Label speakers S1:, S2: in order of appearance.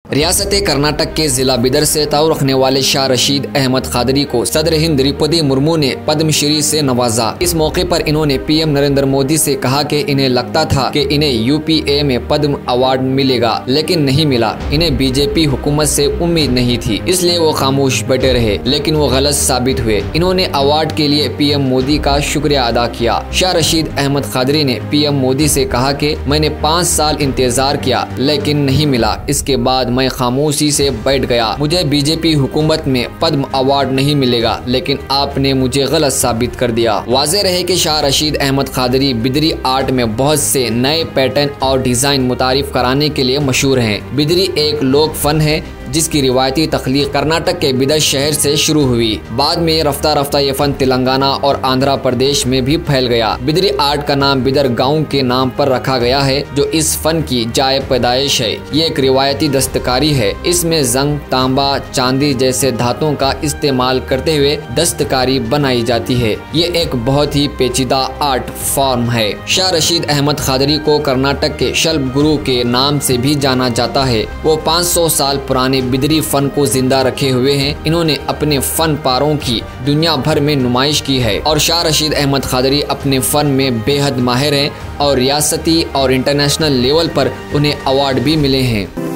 S1: रियासत कर्नाटक के जिला बिदर से ताल्लुक़ रखने वाले शाह रशीद अहमद कादरी को सदर हिंद द्रौपदी मुर्मू ने पद्मश्री से नवाजा। इस मौके पर इन्होंने पीएम नरेंद्र मोदी से कहा कि इन्हें लगता था कि इन्हें यूपीए में पद्म अवार्ड मिलेगा, लेकिन नहीं मिला। इन्हें बीजेपी हुकूमत से उम्मीद नहीं थी, इसलिए वो खामोश बैठे रहे, लेकिन वो गलत साबित हुए। इन्होंने अवार्ड के लिए पीएम मोदी का शुक्रिया अदा किया। शाह रशीद अहमद कादरी ने पीएम मोदी से कहा कि मैंने 5 साल इंतजार किया, लेकिन नहीं मिला। इसके बाद मैं खामोशी से बैठ गया। मुझे बीजेपी हुकूमत में पद्म अवार्ड नहीं मिलेगा, लेकिन आपने मुझे गलत साबित कर दिया। वाज़ेह रहे कि शाह रशीद अहमद कादरी बिदरी आर्ट में बहुत से नए पैटर्न और डिजाइन मुतारिफ कराने के लिए मशहूर हैं। बिदरी एक लोक फन है जिसकी रिवायती तख्लीक कर्नाटक के बिदर शहर से शुरू हुई। बाद में रफ्ता रफ्ता ये फन तेलंगाना और आंध्र प्रदेश में भी फैल गया। बिदरी आर्ट का नाम बिदर गांव के नाम पर रखा गया है, जो इस फन की जाए पैदाइश है। ये एक रिवायती दस्तकारी है। इसमें जंग, तांबा, चांदी जैसे धातुओं का इस्तेमाल करते हुए दस्तकारी बनाई जाती है। ये एक बहुत ही पेचीदा आर्ट फॉर्म है। शाह रशीद अहमद कादरी को कर्नाटक के शिल्प गुरु के नाम से भी जाना जाता है। वो 500 साल पुराने बिदरी फन को जिंदा रखे हुए हैं। इन्होंने अपने फन पारों की दुनिया भर में नुमाइश की है और शाह रशीद अहमद कादरी अपने फन में बेहद माहिर हैं और रियासती और इंटरनेशनल लेवल पर उन्हें अवार्ड भी मिले हैं।